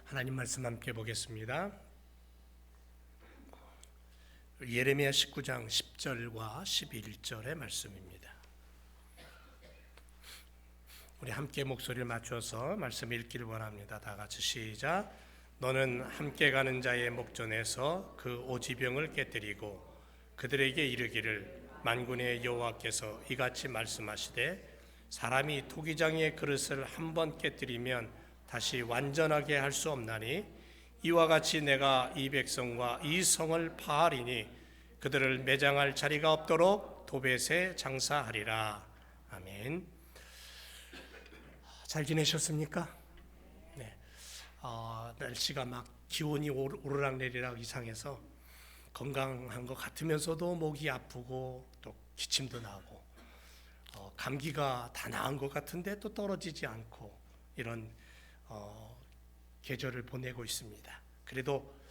하나님 말씀 함께 보겠습니다. 예레미야 19장 10절과 11절의 말씀입니다. 우리 함께 목소리를 맞춰서 말씀 읽기를 원합니다. 다 같이 시작. 너는 함께 가는 자의 목전에서 그 오지병을 깨뜨리고 그들에게 이르기를 만군의 여호와께서 이같이 말씀하시되 사람이 토기장의 그릇을 한 번 깨뜨리면 다시 완전하게 할 수 없나니 이와 같이 내가 이 백성과 이 성을 파하리니 그들을 매장할 자리가 없도록 도벳에 장사하리라. 아멘. 잘 지내셨습니까? 네. 날씨가 막 기온이 오르락내리락 이상해서 건강한 것 같으면서도 목이 아프고 또 기침도 나고 감기가 다 나은 것 같은데 또 떨어지지 않고 이런 계절을 보내고 있습니다. 그래도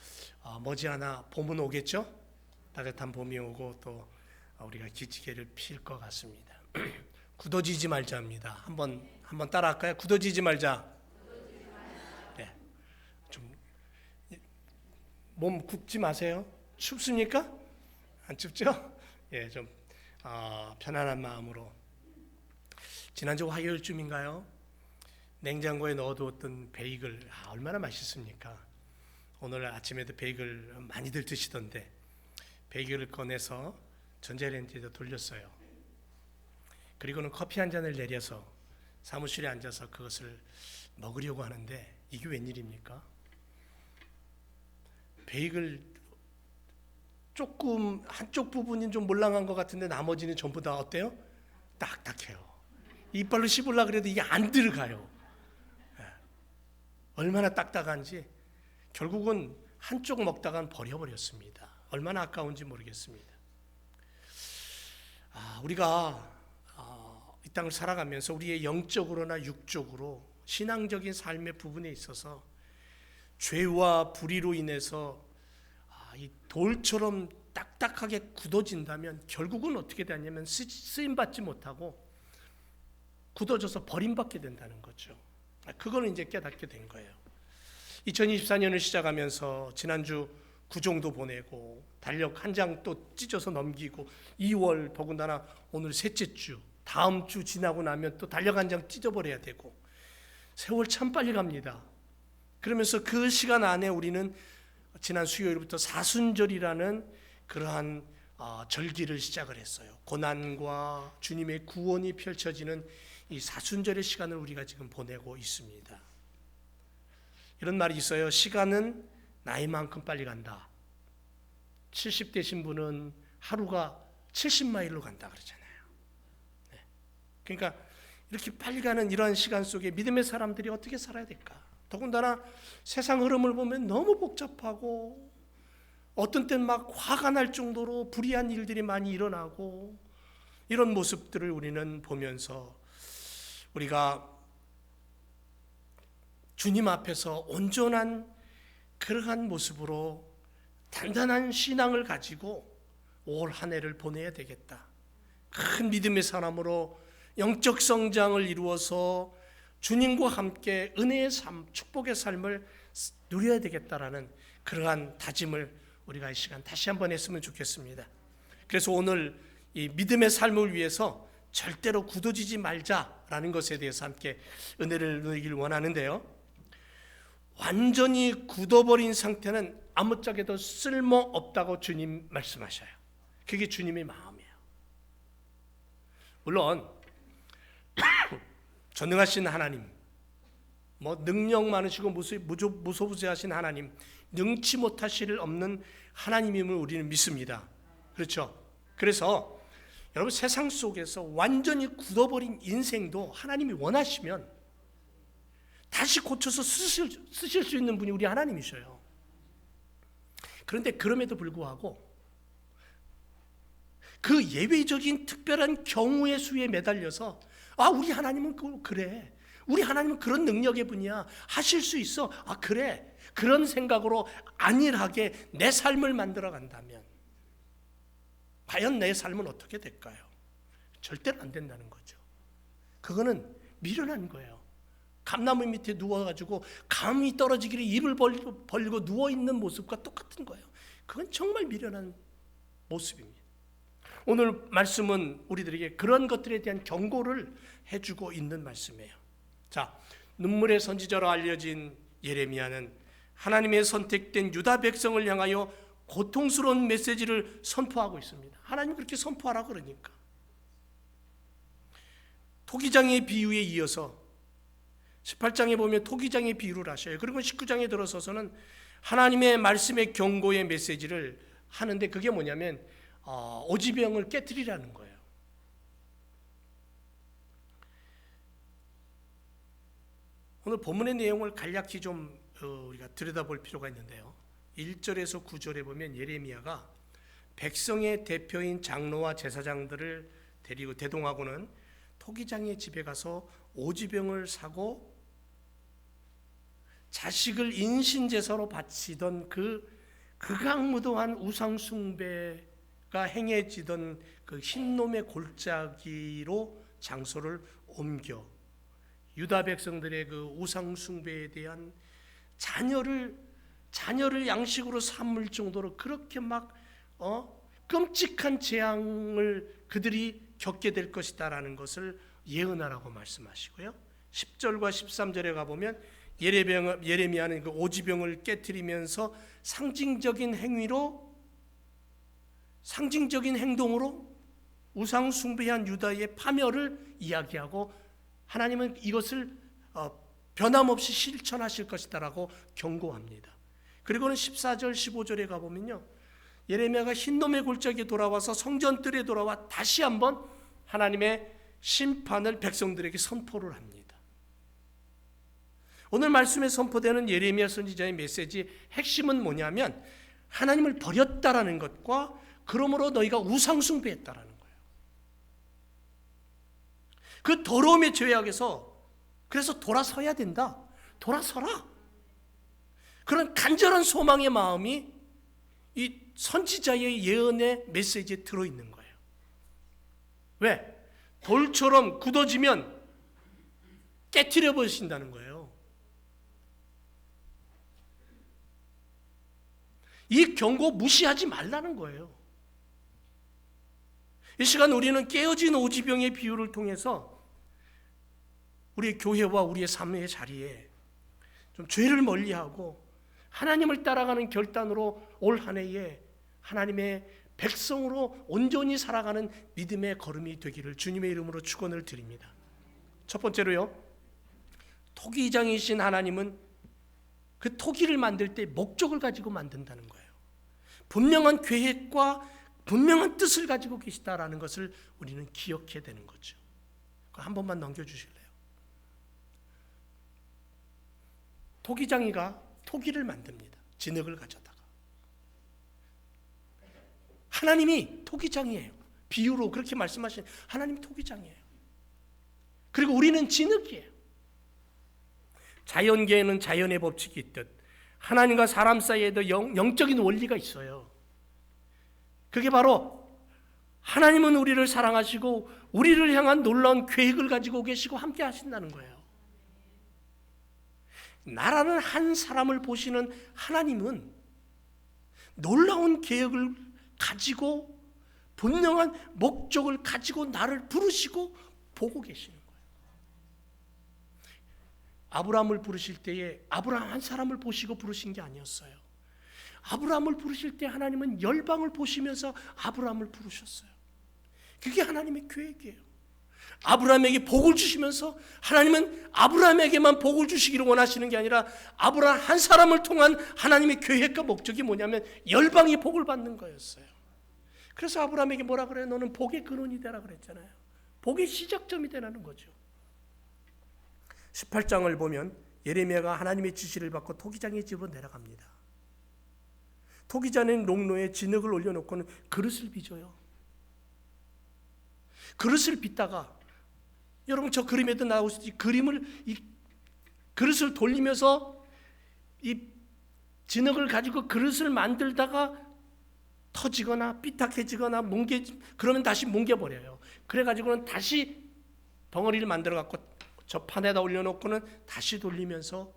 머지않아 봄은 오겠죠? 따뜻한 봄이 오고 또 우리가 기지개를 필 것 같습니다. 굳어지지 말자입니다. 한번 따라할까요? 굳어지지 말자. 네. 좀 몸 굽지 마세요. 춥습니까? 안 춥죠? 예, 좀 편안한 마음으로. 지난주 화요일쯤인가요? 냉장고에 넣어두었던 베이글 얼마나 맛있습니까? 오늘 아침에도 베이글 많이들 드시던데 베이글을 꺼내서 전자레인지에 돌렸어요. 그리고는 커피 한 잔을 내려서 사무실에 앉아서 그것을 먹으려고 하는데 이게 웬일입니까? 베이글 조금 한쪽 부분이 좀 몰랑한 것 같은데 나머지는 전부 다 어때요? 딱딱해요. 이빨로 씹으려고 그래도 이게 안 들어가요. 얼마나 딱딱한지 결국은 한쪽 먹다간 버려버렸습니다. 얼마나 아까운지 모르겠습니다. 우리가 이 땅을 살아가면서 우리의 영적으로나 육적으로 신앙적인 삶의 부분에 있어서 죄와 불의로 인해서 이 돌처럼 딱딱하게 굳어진다면 결국은 어떻게 되냐면 쓰임받지 못하고 굳어져서 버림받게 된다는 거죠. 그걸 이제 깨닫게 된 거예요. 2024년을 시작하면서 지난주 구종도 보내고 달력 한 장 또 찢어서 넘기고 2월 더군다나 오늘 셋째 주 다음 주 지나고 나면 또 달력 한 장 찢어버려야 되고 세월 참 빨리 갑니다. 그러면서 그 시간 안에 우리는 지난 수요일부터 사순절이라는 그러한 절기를 시작을 했어요. 고난과 주님의 구원이 펼쳐지는 이 사순절의 시간을 우리가 지금 보내고 있습니다. 이런 말이 있어요. 시간은 나이만큼 빨리 간다. 70 되신 분은 하루가 70마일로 간다 그러잖아요. 네. 그러니까 이렇게 빨리 가는 이러한 시간 속에 믿음의 사람들이 어떻게 살아야 될까? 더군다나 세상 흐름을 보면 너무 복잡하고 어떤 때는 막 화가 날 정도로 불의한 일들이 많이 일어나고 이런 모습들을 우리는 보면서 우리가 주님 앞에서 온전한 그러한 모습으로 단단한 신앙을 가지고 올 한 해를 보내야 되겠다. 큰 믿음의 사람으로 영적 성장을 이루어서 주님과 함께 은혜의 삶, 축복의 삶을 누려야 되겠다라는 그러한 다짐을 우리가 이 시간 다시 한번 했으면 좋겠습니다. 그래서 오늘 이 믿음의 삶을 위해서 절대로 굳어지지 말자라는 것에 대해서 함께 은혜를 누리길 원하는데요. 완전히 굳어버린 상태는 아무짝에도 쓸모없다고 주님 말씀하셔요. 그게 주님의 마음이에요. 물론 전능하신 하나님, 능력 많으시고 무소부재하신 하나님, 능치 못하실 일 없는 하나님임을 우리는 믿습니다. 그렇죠? 그래서 여러분 세상 속에서 완전히 굳어버린 인생도 하나님이 원하시면 다시 고쳐서 쓰실 수 있는 분이 우리 하나님이셔요. 그런데 그럼에도 불구하고 그 예외적인 특별한 경우의 수에 매달려서 우리 하나님은 그래. 우리 하나님은 그런 능력의 분이야. 하실 수 있어. 그래. 그런 생각으로 안일하게 내 삶을 만들어 간다면 과연 내 삶은 어떻게 될까요? 절대로 안 된다는 거죠. 그거는 미련한 거예요. 감나무 밑에 누워가지고 감이 떨어지기를 입을 벌리고 누워있는 모습과 똑같은 거예요. 그건 정말 미련한 모습입니다. 오늘 말씀은 우리들에게 그런 것들에 대한 경고를 해주고 있는 말씀이에요. 자, 눈물의 선지자로 알려진 예레미야는 하나님의 선택된 유다 백성을 향하여 고통스러운 메시지를 선포하고 있습니다. 하나님 그렇게 선포하라 그러니까. 토기장의 비유에 이어서 18장에 보면 토기장의 비유를 하셔요. 그리고 19장에 들어서서는 하나님의 말씀의 경고의 메시지를 하는데 그게 뭐냐면 오지병을 깨뜨리라는 거예요. 오늘 본문의 내용을 간략히 좀 우리가 들여다볼 필요가 있는데요. 1절에서 9절에 보면 예레미야가 백성의 대표인 장로와 제사장들을 데리고 대동하고는 토기장의 집에 가서 오지병을 사고 자식을 인신제사로 바치던 그 극악무도한 우상숭배가 행해지던 그 흰놈의 골짜기로 장소를 옮겨 유다 백성들의 그 우상숭배에 대한 자녀를 양식으로 삼을 정도로 그렇게 막 끔찍한 재앙을 그들이 겪게 될 것이다라는 것을 예언하라고 말씀하시고요. 10절과 13절에 가보면 예레미야는 그 오지병을 깨뜨리면서 상징적인 행동으로 우상 숭배한 유다의 파멸을 이야기하고 하나님은 이것을 변함없이 실천하실 것이다라고 경고합니다. 그리고는 14절 15절에 가보면요, 예레미야가 흰놈의 골짜기에 돌아와서 성전뜰에 돌아와 다시 한번 하나님의 심판을 백성들에게 선포를 합니다. 오늘 말씀에 선포되는 예레미야 선지자의 메시지 핵심은 뭐냐면 하나님을 버렸다라는 것과 그러므로 너희가 우상 숭배했다라는 거예요. 그 더러움의 죄악에서 그래서 돌아서야 된다. 돌아서라. 그런 간절한 소망의 마음이 이 선지자의 예언의 메시지에 들어있는 거예요. 왜? 돌처럼 굳어지면 깨트려 버리신다는 거예요. 이 경고 무시하지 말라는 거예요. 이 시간 우리는 깨어진 오지병의 비유를 통해서 우리 교회와 우리의 삶의 자리에 좀 죄를 멀리하고 하나님을 따라가는 결단으로 올 한 해에 하나님의 백성으로 온전히 살아가는 믿음의 걸음이 되기를 주님의 이름으로 축원을 드립니다. 첫 번째로요, 토기장이신 하나님은 그 토기를 만들 때 목적을 가지고 만든다는 거예요. 분명한 계획과 분명한 뜻을 가지고 계시다라는 것을 우리는 기억해야 되는 거죠. 한 번만 넘겨주실래요? 토기장이가 토기를 만듭니다. 진흙을 가져다가. 하나님이 토기장이에요. 비유로 그렇게 말씀하신 하나님이 토기장이에요. 그리고 우리는 진흙이에요. 자연계에는 자연의 법칙이 있듯 하나님과 사람 사이에도 영적인 원리가 있어요. 그게 바로 하나님은 우리를 사랑하시고 우리를 향한 놀라운 계획을 가지고 계시고 함께 하신다는 거예요. 나라는 한 사람을 보시는 하나님은 놀라운 계획을 가지고 분명한 목적을 가지고 나를 부르시고 보고 계시는 거예요. 아브라함을 부르실 때에 아브라함 한 사람을 보시고 부르신 게 아니었어요. 아브라함을 부르실 때 하나님은 열방을 보시면서 아브라함을 부르셨어요. 그게 하나님의 계획이에요. 아브라함에게 복을 주시면서 하나님은 아브라함에게만 복을 주시기를 원하시는 게 아니라 아브라함 한 사람을 통한 하나님의 계획과 목적이 뭐냐면 열방이 복을 받는 거였어요. 그래서 아브라함에게 뭐라 그래요? 너는 복의 근원이 되라 그랬잖아요. 복의 시작점이 되라는 거죠. 18장을 보면 예레미야가 하나님의 지시를 받고 토기장의 집으로 내려갑니다. 토기장은 롱로에 진흙을 올려놓고는 그릇을 빚어요. 그릇을 빚다가 여러분 저 그림에도 나오시지 이 그릇을 돌리면서 이 진흙을 가지고 그릇을 만들다가 터지거나 삐딱해지거나 그러면 다시 뭉개버려요. 그래가지고는 다시 덩어리를 만들어 갖고 저 판에다 올려놓고는 다시 돌리면서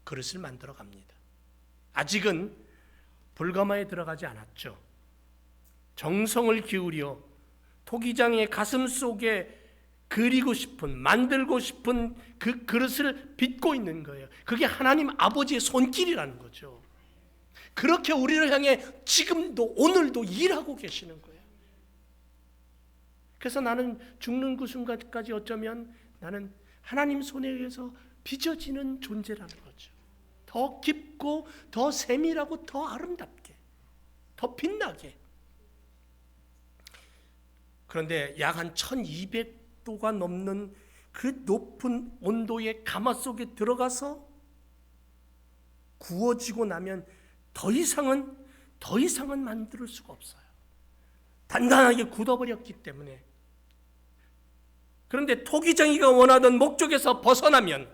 그릇을 만들어 갑니다. 아직은 불가마에 들어가지 않았죠. 정성을 기울여 토기장의 가슴 속에 그리고 싶은, 만들고 싶은 그 그릇을 빚고 있는 거예요. 그게 하나님 아버지의 손길이라는 거죠. 그렇게 우리를 향해 지금도 오늘도 일하고 계시는 거예요. 그래서 나는 죽는 그 순간까지 어쩌면 나는 하나님 손에 의해서 빚어지는 존재라는 거죠. 더 깊고 더 세밀하고 더 아름답게, 더 빛나게. 그런데 약 한 1200도가 넘는 그 높은 온도의 가마 속에 들어가서 구워지고 나면 더 이상은 만들 수가 없어요. 단단하게 굳어버렸기 때문에. 그런데 토기장이가 원하던 목적에서 벗어나면,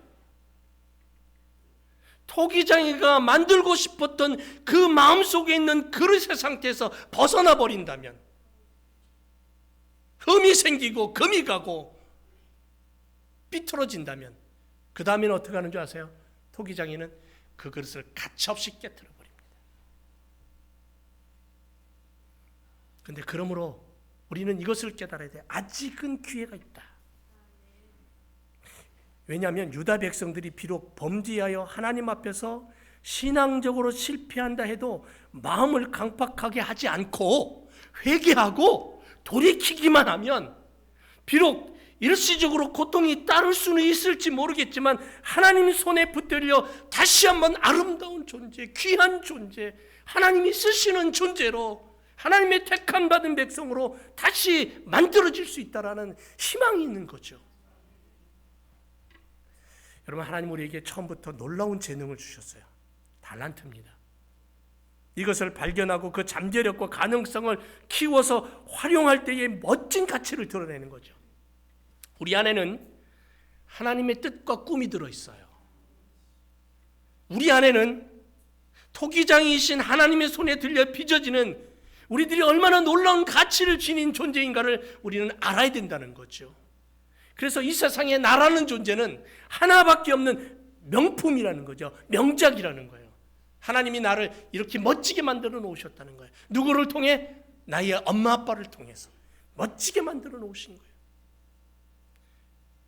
토기장이가 만들고 싶었던 그 마음속에 있는 그릇의 상태에서 벗어나 버린다면, 흠이 생기고 금이 가고 삐뚤어진다면, 그 다음에는 어떻게 하는 줄 아세요? 토기장이는 그 그릇을 가차없이 깨뜨려 버립니다. 그런데 그러므로 우리는 이것을 깨달아야 돼. 아직은 기회가 있다. 왜냐하면 유다 백성들이 비록 범죄하여 하나님 앞에서 신앙적으로 실패한다 해도 마음을 강팍하게 하지 않고 회개하고 돌이키기만 하면, 비록 일시적으로 고통이 따를 수는 있을지 모르겠지만 하나님 손에 붙들려 다시 한번 아름다운 존재, 귀한 존재, 하나님이 쓰시는 존재로, 하나님의 택함 받은 백성으로 다시 만들어질 수 있다라는 희망이 있는 거죠. 여러분, 하나님 우리에게 처음부터 놀라운 재능을 주셨어요. 달란트입니다. 이것을 발견하고 그 잠재력과 가능성을 키워서 활용할 때의 멋진 가치를 드러내는 거죠. 우리 안에는 하나님의 뜻과 꿈이 들어있어요. 우리 안에는 토기장이신 하나님의 손에 들려 빚어지는 우리들이 얼마나 놀라운 가치를 지닌 존재인가를 우리는 알아야 된다는 거죠. 그래서 이 세상에 나라는 존재는 하나밖에 없는 명품이라는 거죠. 명작이라는 거예요. 하나님이 나를 이렇게 멋지게 만들어 놓으셨다는 거예요. 누구를 통해? 나의 엄마 아빠를 통해서 멋지게 만들어 놓으신 거예요.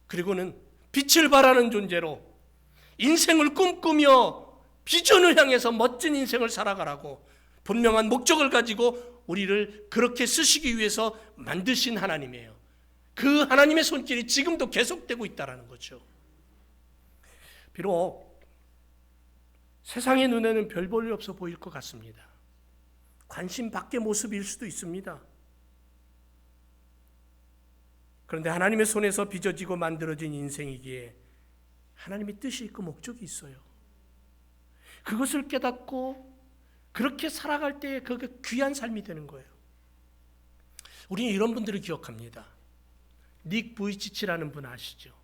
그리고는 빛을 발하는 존재로 인생을 꿈꾸며 비전을 향해서 멋진 인생을 살아가라고 분명한 목적을 가지고 우리를 그렇게 쓰시기 위해서 만드신 하나님이에요. 그 하나님의 손길이 지금도 계속되고 있다는 거죠. 비록 세상의 눈에는 별 볼 일 없어 보일 것 같습니다. 관심 밖의 모습일 수도 있습니다. 그런데 하나님의 손에서 빚어지고 만들어진 인생이기에 하나님의 뜻이 있고 목적이 있어요. 그것을 깨닫고 그렇게 살아갈 때 그게 귀한 삶이 되는 거예요. 우리는 이런 분들을 기억합니다. 닉 부이치치라는 분 아시죠?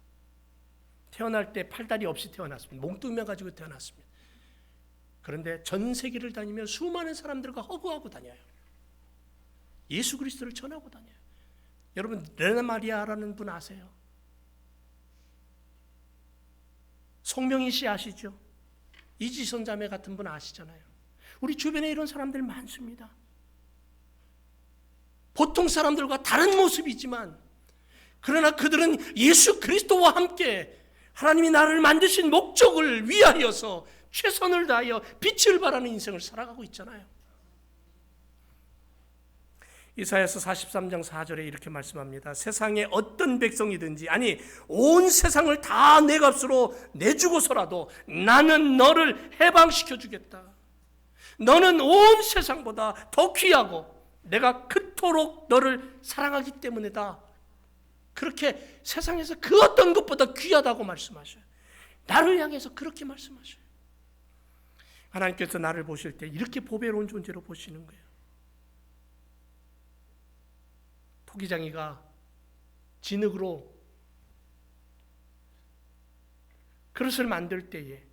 태어날 때 팔다리 없이 태어났습니다. 몽둥이만 가지고 태어났습니다. 그런데 전 세계를 다니며 수많은 사람들과 허구하고 다녀요. 예수 그리스도를 전하고 다녀요. 여러분, 레나 마리아라는 분 아세요? 송명희 씨 아시죠? 이지선 자매 같은 분 아시잖아요. 우리 주변에 이런 사람들 많습니다. 보통 사람들과 다른 모습이지만, 그러나 그들은 예수 그리스도와 함께 하나님이 나를 만드신 목적을 위하여서 최선을 다하여 빛을 발하는 인생을 살아가고 있잖아요. 이사야서 43장 4절에 이렇게 말씀합니다. 세상에 어떤 백성이든지, 아니 온 세상을 다 내 값으로 내주고서라도 나는 너를 해방시켜 주겠다. 너는 온 세상보다 더 귀하고 내가 그토록 너를 사랑하기 때문이다. 그렇게 세상에서 그 어떤 것보다 귀하다고 말씀하셔요. 나를 향해서 그렇게 말씀하셔요. 하나님께서 나를 보실 때 이렇게 보배로운 존재로 보시는 거예요. 토기장이가 진흙으로 그릇을 만들 때에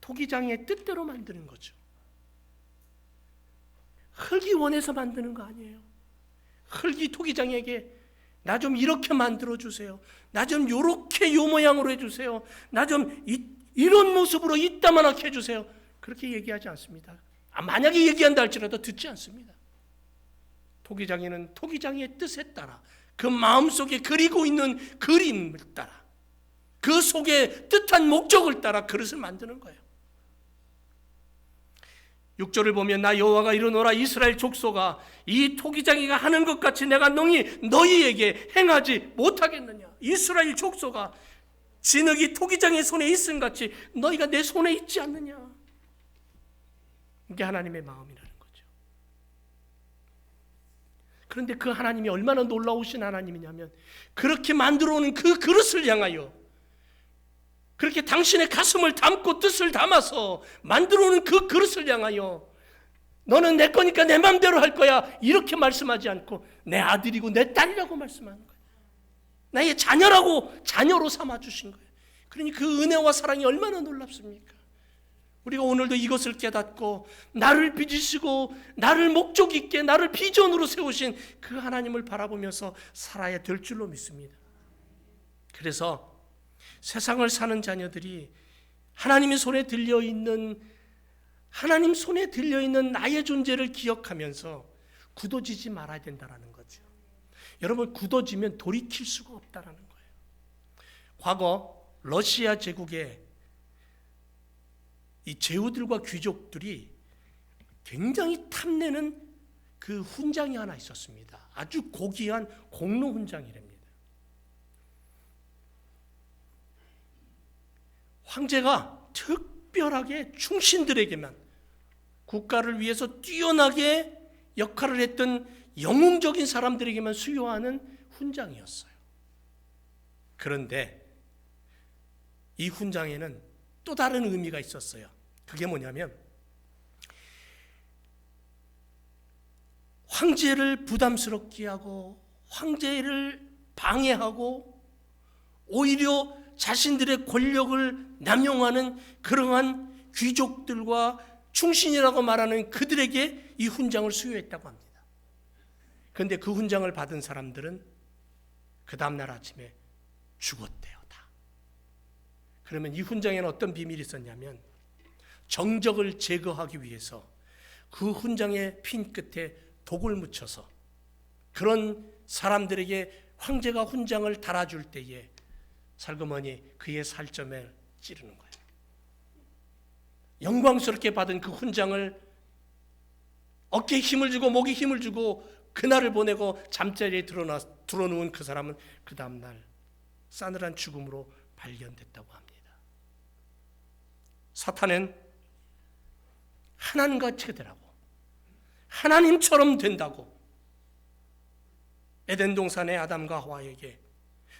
토기장이의 뜻대로 만드는 거죠. 흙이 원해서 만드는 거 아니에요. 흙이 토기장이에게 나 좀 이렇게 만들어 주세요. 나 좀 요렇게 요 모양으로 해주세요. 나 좀 이런 모습으로 이따만하게 해주세요. 그렇게 얘기하지 않습니다. 만약에 얘기한다 할지라도 듣지 않습니다. 토기장이는 토기장의 뜻에 따라, 그 마음속에 그리고 있는 그림을 따라, 그 속에 뜻한 목적을 따라 그릇을 만드는 거예요. 6절을 보면 나 여호와가 이르노라 이스라엘 족속아 이 토기장이가 하는 것 같이 내가 너희에게 행하지 못하겠느냐. 이스라엘 족속아 진흙이 토기장의 손에 있음 같이 너희가 내 손에 있지 않느냐. 이게 하나님의 마음이라는 거죠. 그런데 그 하나님이 얼마나 놀라우신 하나님이냐면 그렇게 만들어 오는 그 그릇을 향하여, 그렇게 당신의 가슴을 담고 뜻을 담아서 만들어 오는 그 그릇을 향하여 너는 내 거니까 내 마음대로 할 거야 이렇게 말씀하지 않고 내 아들이고 내 딸이라고 말씀하는 거예요. 나의 자녀로 삼아주신 거예요. 그러니 그 은혜와 사랑이 얼마나 놀랍습니까? 우리가 오늘도 이것을 깨닫고 나를 빚으시고 나를 목적 있게 나를 비전으로 세우신 그 하나님을 바라보면서 살아야 될 줄로 믿습니다. 그래서 세상을 사는 자녀들이 하나님 손에 들려있는 나의 존재를 기억하면서 굳어지지 말아야 된다는 거죠. 여러분, 굳어지면 돌이킬 수가 없다는 거예요. 과거 러시아 제국에 이 제후들과 귀족들이 굉장히 탐내는 그 훈장이 하나 있었습니다. 아주 고귀한 공로 훈장이랍니다. 황제가 특별하게 충신들에게만 국가를 위해서 뛰어나게 역할을 했던 영웅적인 사람들에게만 수여하는 훈장이었어요. 그런데 이 훈장에는 또 다른 의미가 있었어요. 그게 뭐냐면 황제를 부담스럽게 하고 황제를 방해하고 오히려 자신들의 권력을 남용하는 그러한 귀족들과 충신이라고 말하는 그들에게 이 훈장을 수여했다고 합니다. 그런데 그 훈장을 받은 사람들은 그 다음날 아침에 죽었대요. 다. 그러면 이 훈장에는 어떤 비밀이 있었냐면 정적을 제거하기 위해서 그 훈장의 핀 끝에 독을 묻혀서 그런 사람들에게 황제가 훈장을 달아줄 때에 살그머니 그의 살점에 찌르는 거예요. 영광스럽게 받은 그 훈장을 어깨에 힘을 주고 목에 힘을 주고 그날을 보내고 잠자리에 들어누운 그 사람은 그 다음날 싸늘한 죽음으로 발견됐다고 합니다. 사탄은 하나님같이 되라고, 하나님처럼 된다고 에덴 동산의 아담과 하와에게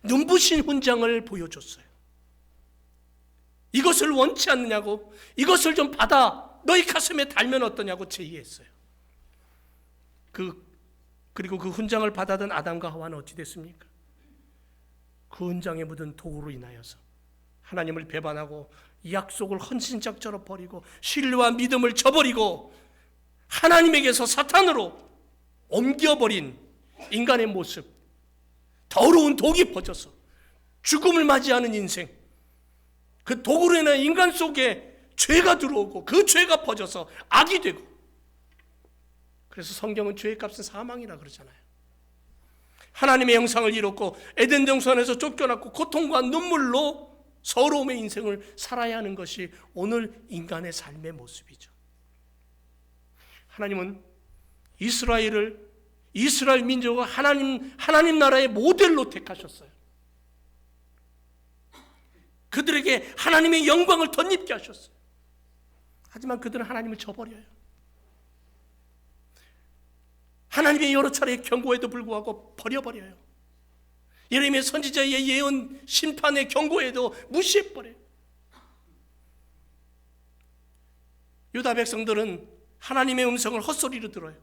눈부신 훈장을 보여줬어요. 이것을 원치 않느냐고, 이것을 좀 받아 너희 가슴에 달면 어떠냐고 제의했어요. 그리고 그 훈장을 받아든 아담과 하와는 어찌 됐습니까? 그 훈장에 묻은 독으로 인하여서 하나님을 배반하고 약속을 헌신짝처럼 버리고 신뢰와 믿음을 저버리고 하나님에게서 사탄으로 옮겨버린 인간의 모습, 더러운 독이 퍼져서 죽음을 맞이하는 인생, 그 독으로 인한 인간 속에 죄가 들어오고 그 죄가 퍼져서 악이 되고, 그래서 성경은 죄의 값은 사망이라 그러잖아요. 하나님의 형상을 잃었고 에덴 동산에서 쫓겨났고 고통과 눈물로 서러움의 인생을 살아야 하는 것이 오늘 인간의 삶의 모습이죠. 하나님은 이스라엘 민족을 하나님 나라의 모델로 택하셨어요. 그들에게 하나님의 영광을 덧입게 하셨어요. 하지만 그들은 하나님을 저버려요. 하나님의 여러 차례의 경고에도 불구하고 버려버려요. 예레미야 선지자의 예언 심판의 경고에도 무시해버려요. 유다 백성들은 하나님의 음성을 헛소리로 들어요.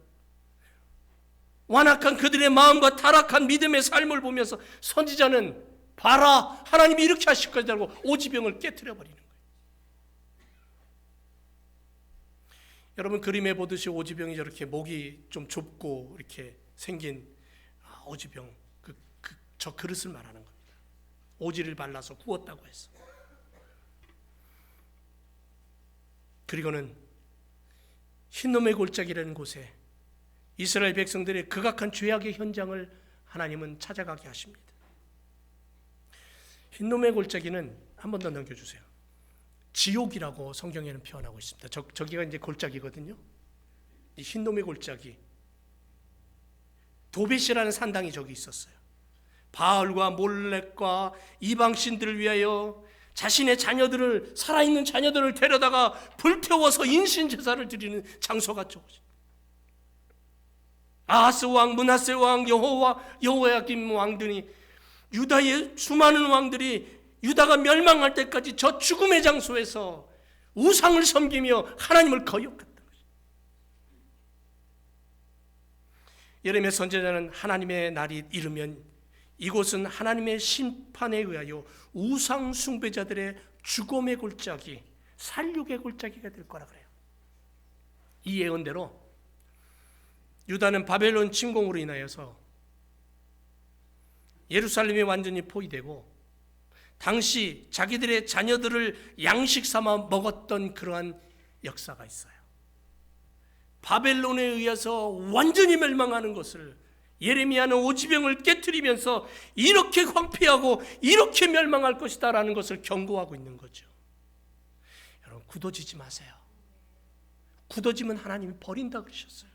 완악한 그들의 마음과 타락한 믿음의 삶을 보면서 선지자는 봐라, 하나님이 이렇게 하실 거라고 오지병을 깨트려 버리는 거예요. 여러분, 그림에 보듯이 오지병이 저렇게 목이 좀 좁고 이렇게 생긴 오지병, 저 그릇을 말하는 겁니다. 오지를 발라서 구웠다고 해서. 그리고는 흰놈의 골짜기라는 곳에 이스라엘 백성들의 극악한 죄악의 현장을 하나님은 찾아가게 하십니다. 흰놈의 골짜기는 한 번 더 넘겨주세요. 지옥이라고 성경에는 표현하고 있습니다. 저기가 이제 골짜기거든요. 이 흰놈의 골짜기. 도벳이라는 산당이 저기 있었어요. 바알과 몰렉과 이방신들을 위하여 자신의 자녀들을, 살아있는 자녀들을 데려다가 불태워서 인신제사를 드리는 장소가 저곳입니다. 아하스 왕, 므낫세 왕, 여호야김 왕들이, 유다의 수많은 왕들이 유다가 멸망할 때까지 저 죽음의 장소에서 우상을 섬기며 하나님을 거역했던 것입니다. 예레미야 선지자는 하나님의 날이 이르면 이곳은 하나님의 심판에 의하여 우상 숭배자들의 죽음의 골짜기, 살육의 골짜기가 될 거라 그래요. 이 예언대로 유다는 바벨론 침공으로 인하여서 예루살렘이 완전히 포위되고 당시 자기들의 자녀들을 양식 삼아 먹었던 그러한 역사가 있어요. 바벨론에 의해서 완전히 멸망하는 것을 예레미야는 오지병을 깨트리면서 이렇게 황폐하고 이렇게 멸망할 것이다라는 것을 경고하고 있는 거죠. 여러분, 굳어지지 마세요. 굳어지면 하나님이 버린다 그러셨어요.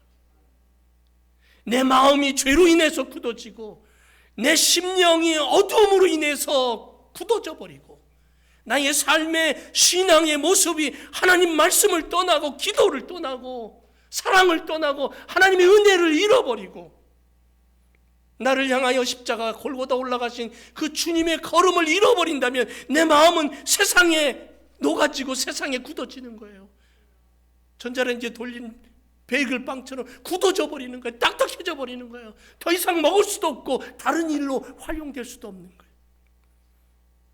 내 마음이 죄로 인해서 굳어지고 내 심령이 어두움으로 인해서 굳어져 버리고 나의 삶의 신앙의 모습이 하나님 말씀을 떠나고 기도를 떠나고 사랑을 떠나고 하나님의 은혜를 잃어버리고 나를 향하여 십자가 골고다 올라가신 그 주님의 걸음을 잃어버린다면 내 마음은 세상에 녹아지고 세상에 굳어지는 거예요. 전자레인지에 돌린 베이글 빵처럼 굳어져 버리는 거예요. 딱딱해져 버리는 거예요. 더 이상 먹을 수도 없고 다른 일로 활용될 수도 없는 거예요.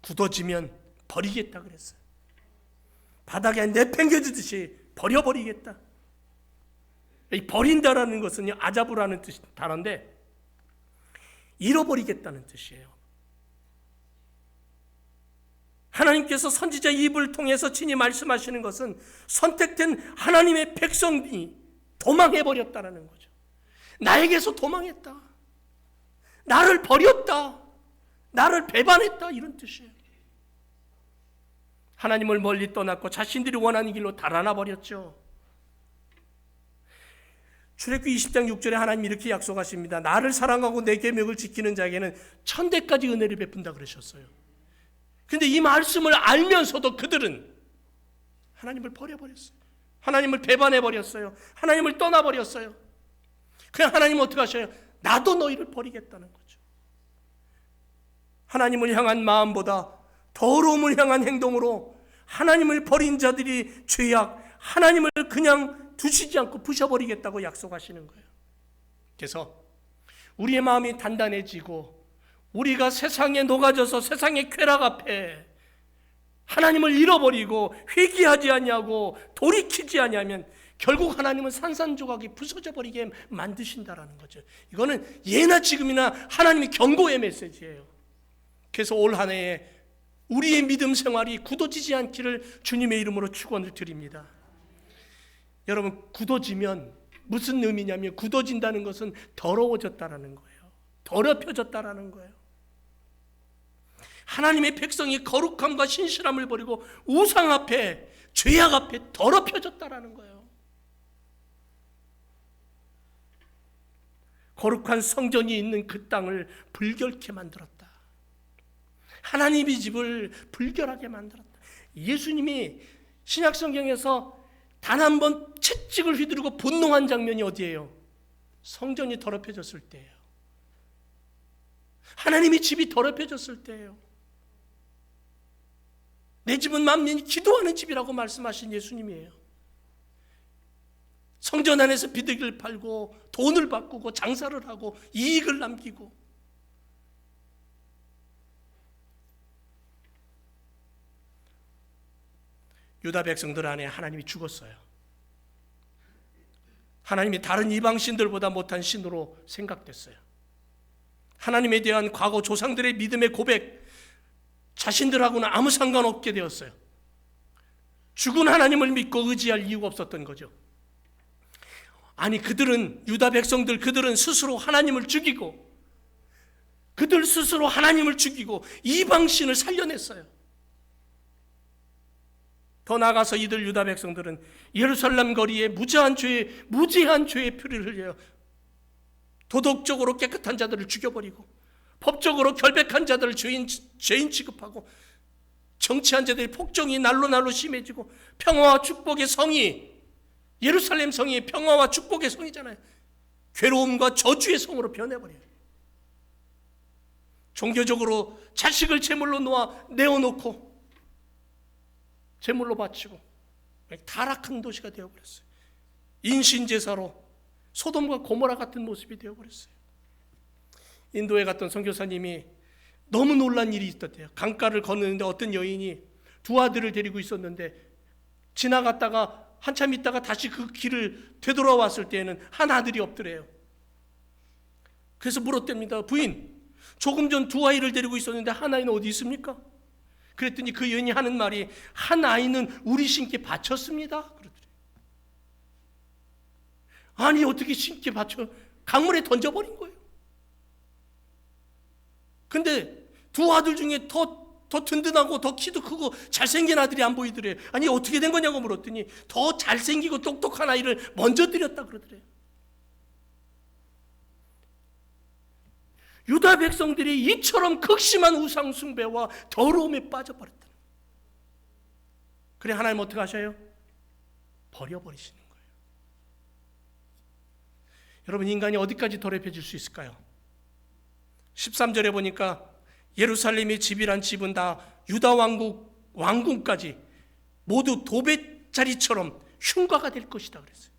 굳어지면 버리겠다 그랬어요. 바닥에 내팽겨지듯이 버려버리겠다. 이 버린다라는 것은 아자부라는 뜻 단어인데 잃어버리겠다는 뜻이에요. 하나님께서 선지자 입을 통해서 친히 말씀하시는 것은 선택된 하나님의 백성이 도망해버렸다는 거죠. 나에게서 도망했다. 나를 버렸다. 나를 배반했다. 이런 뜻이에요. 하나님을 멀리 떠났고 자신들이 원하는 길로 달아나 버렸죠. 출애굽기 20장 6절에 하나님이 이렇게 약속하십니다. 나를 사랑하고 내 계명을 지키는 자에게는 천대까지 은혜를 베푼다 그러셨어요. 근데 이 말씀을 알면서도 그들은 하나님을 버려버렸어요. 하나님을 배반해버렸어요. 하나님을 떠나버렸어요. 그냥 하나님은 어떻게 하셔요? 나도 너희를 버리겠다는 거죠. 하나님을 향한 마음보다 더러움을 향한 행동으로 하나님을 버린 자들이 죄악, 하나님을 그냥 두시지 않고 부셔버리겠다고 약속하시는 거예요. 그래서 우리의 마음이 단단해지고 우리가 세상에 녹아져서 세상의 쾌락 앞에 하나님을 잃어버리고 회개하지 않냐고 돌이키지 않냐면 결국 하나님은 산산조각이 부서져 버리게 만드신다라는 거죠. 이거는 예나 지금이나 하나님이 경고의 메시지예요. 그래서 올 한 해에 우리의 믿음 생활이 굳어지지 않기를 주님의 이름으로 축원을 드립니다. 여러분, 굳어지면 무슨 의미냐면 굳어진다는 것은 더러워졌다라는 거예요. 더럽혀졌다라는 거예요. 하나님의 백성이 거룩함과 신실함을 버리고 우상 앞에, 죄악 앞에 더럽혀졌다라는 거예요. 거룩한 성전이 있는 그 땅을 불결케 만들었다. 하나님의 집을 불결하게 만들었다. 예수님이 신약성경에서 단 한 번 채찍을 휘두르고 분노한 장면이 어디예요? 성전이 더럽혀졌을 때예요. 하나님의 집이 더럽혀졌을 때예요. 내 집은 만민이 기도하는 집이라고 말씀하신 예수님이에요. 성전 안에서 비둘기를 팔고 돈을 바꾸고 장사를 하고 이익을 남기고 유다 백성들 안에 하나님이 죽었어요. 하나님이 다른 이방신들보다 못한 신으로 생각됐어요. 하나님에 대한 과거 조상들의 믿음의 고백, 자신들하고는 아무 상관없게 되었어요. 죽은 하나님을 믿고 의지할 이유가 없었던 거죠. 아니, 유다 백성들, 그들은 스스로 하나님을 죽이고, 그들 스스로 하나님을 죽이고 이방신을 살려냈어요. 더 나아가서 이들 유다 백성들은 예루살렘 거리에 무지한 죄의 피를 흘려요. 도덕적으로 깨끗한 자들을 죽여버리고, 법적으로 결백한 자들을 죄인 취급하고, 정치한 자들의 폭정이 날로 심해지고, 평화와 축복의 성이, 예루살렘 성이 평화와 축복의 성이잖아요. 괴로움과 저주의 성으로 변해버려요. 종교적으로 자식을 제물로 내어놓고 제물로 바치고 타락한 도시가 되어버렸어요. 인신제사로 소돔과 고모라 같은 모습이 되어버렸어요. 인도에 갔던 선교사님이 너무 놀란 일이 있었대요. 강가를 건너는데 어떤 여인이 두 아들을 데리고 있었는데, 지나갔다가 한참 있다가 다시 그 길을 되돌아왔을 때에는 한 아들이 없더래요. 그래서 물었답니다. 부인, 조금 전 두 아이를 데리고 있었는데 한 아이는 어디 있습니까? 그랬더니 그 여인이 하는 말이, 한 아이는 우리 신께 바쳤습니다. 그러더래요. 아니, 어떻게 신께 바쳐? 강물에 던져버린 거예요. 근데 두 아들 중에 더 든든하고 더 키도 크고 잘생긴 아들이 안 보이더래요. 아니, 어떻게 된 거냐고 물었더니 더 잘생기고 똑똑한 아이를 먼저 드렸다 그러더래요. 유다 백성들이 이처럼 극심한 우상 숭배와 더러움에 빠져버렸다. 그래 하나님 어떻게 하셔요? 버려버리시는 거예요. 여러분, 인간이 어디까지 더럽혀질 수 있을까요? 13절에 보니까 예루살렘의 집이란 집은 다 유다 왕궁까지 모두 도배자리처럼 흉가가 될 것이다 그랬어요.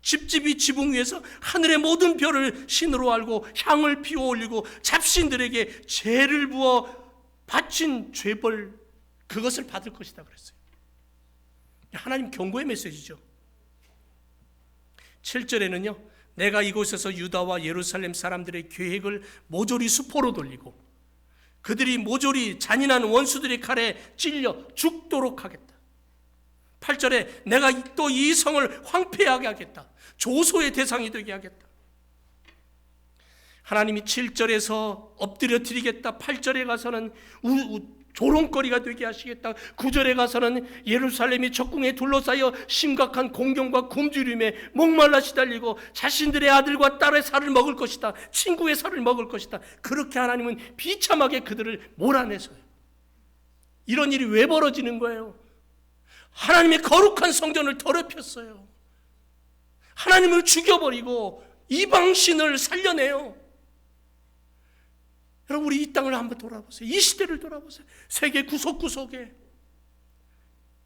집집이 지붕 위에서 하늘의 모든 별을 신으로 알고 향을 피워 올리고 잡신들에게 죄를 부어 바친 죄벌, 그것을 받을 것이다 그랬어요. 하나님 경고의 메시지죠. 7절에는요, 내가 이곳에서 유다와 예루살렘 사람들의 계획을 모조리 수포로 돌리고 그들이 모조리 잔인한 원수들의 칼에 찔려 죽도록 하겠다. 8절에 내가 또 이 성을 황폐하게 하겠다. 조소의 대상이 되게 하겠다. 하나님이 7절에서 엎드려 드리겠다. 8절에 가서는 조롱거리가 되게 하시겠다. 9절에 가서는 예루살렘이 적궁에 둘러싸여 심각한 공경과 굶주림에 목말라 시달리고 자신들의 아들과 딸의 살을 먹을 것이다. 친구의 살을 먹을 것이다. 그렇게 하나님은 비참하게 그들을 몰아내서요. 이런 일이 왜 벌어지는 거예요? 하나님의 거룩한 성전을 더럽혔어요. 하나님을 죽여버리고 이방신을 살려내요. 여러분, 우리 이 땅을 한번 돌아보세요. 이 시대를 돌아보세요. 세계 구석구석에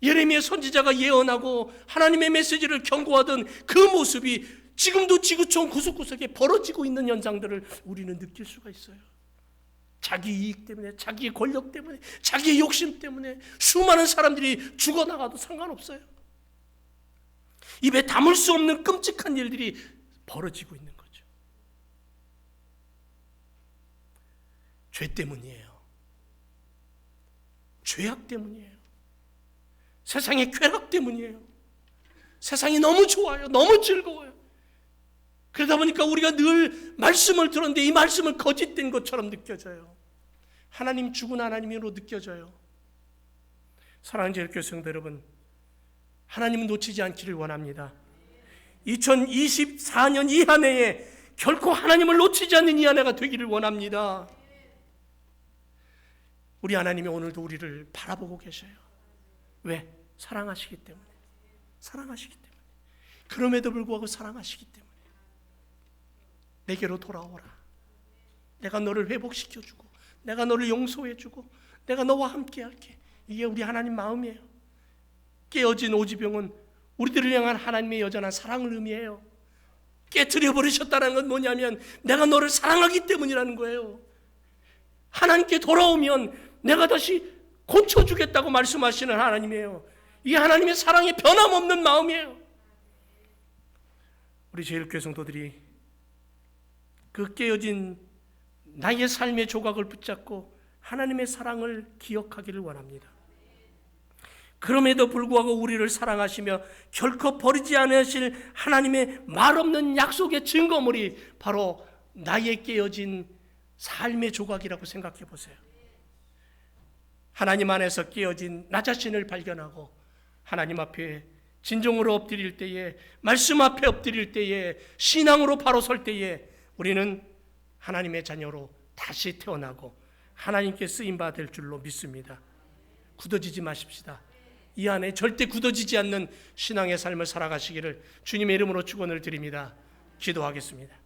예레미야 선지자가 예언하고 하나님의 메시지를 경고하던 그 모습이 지금도 지구촌 구석구석에 벌어지고 있는 현상들을 우리는 느낄 수가 있어요. 자기 이익 때문에, 자기의 권력 때문에, 자기의 욕심 때문에 수많은 사람들이 죽어나가도 상관없어요. 입에 담을 수 없는 끔찍한 일들이 벌어지고 있는 거죠. 죄 때문이에요. 죄악 때문이에요. 세상의 쾌락 때문이에요. 세상이 너무 좋아요. 너무 즐거워요. 그러다 보니까 우리가 늘 말씀을 들었는데 이 말씀을 거짓된 것처럼 느껴져요. 하나님 죽은 하나님으로 느껴져요. 사랑하는 제일교회 성도 여러분, 하나님은 놓치지 않기를 원합니다. 2024년 이 한 해에 결코 하나님을 놓치지 않는 이 한 해가 되기를 원합니다. 우리 하나님이 오늘도 우리를 바라보고 계셔요. 왜? 사랑하시기 때문에. 사랑하시기 때문에. 그럼에도 불구하고 사랑하시기 때문에. 내게로 돌아오라. 내가 너를 회복시켜주고, 내가 너를 용서해주고, 내가 너와 함께 할게. 이게 우리 하나님 마음이에요. 깨어진 오지병은 우리들을 향한 하나님의 여전한 사랑을 의미해요. 깨트려 버리셨다는 건 뭐냐면 내가 너를 사랑하기 때문이라는 거예요. 하나님께 돌아오면 내가 다시 고쳐주겠다고 말씀하시는 하나님이에요. 이 하나님의 사랑이 변함없는 마음이에요. 우리 제일교회 성도들이 그 깨어진 나의 삶의 조각을 붙잡고 하나님의 사랑을 기억하기를 원합니다. 그럼에도 불구하고 우리를 사랑하시며 결코 버리지 않으실 하나님의 말없는 약속의 증거물이 바로 나의 깨어진 삶의 조각이라고 생각해 보세요. 하나님 안에서 깨어진 나 자신을 발견하고 하나님 앞에 진정으로 엎드릴 때에, 말씀 앞에 엎드릴 때에, 신앙으로 바로 설 때에 우리는 하나님의 자녀로 다시 태어나고 하나님께 쓰임받을 줄로 믿습니다. 굳어지지 마십시다. 이 안에 절대 굳어지지 않는 신앙의 삶을 살아가시기를 주님의 이름으로 축원을 드립니다. 기도하겠습니다.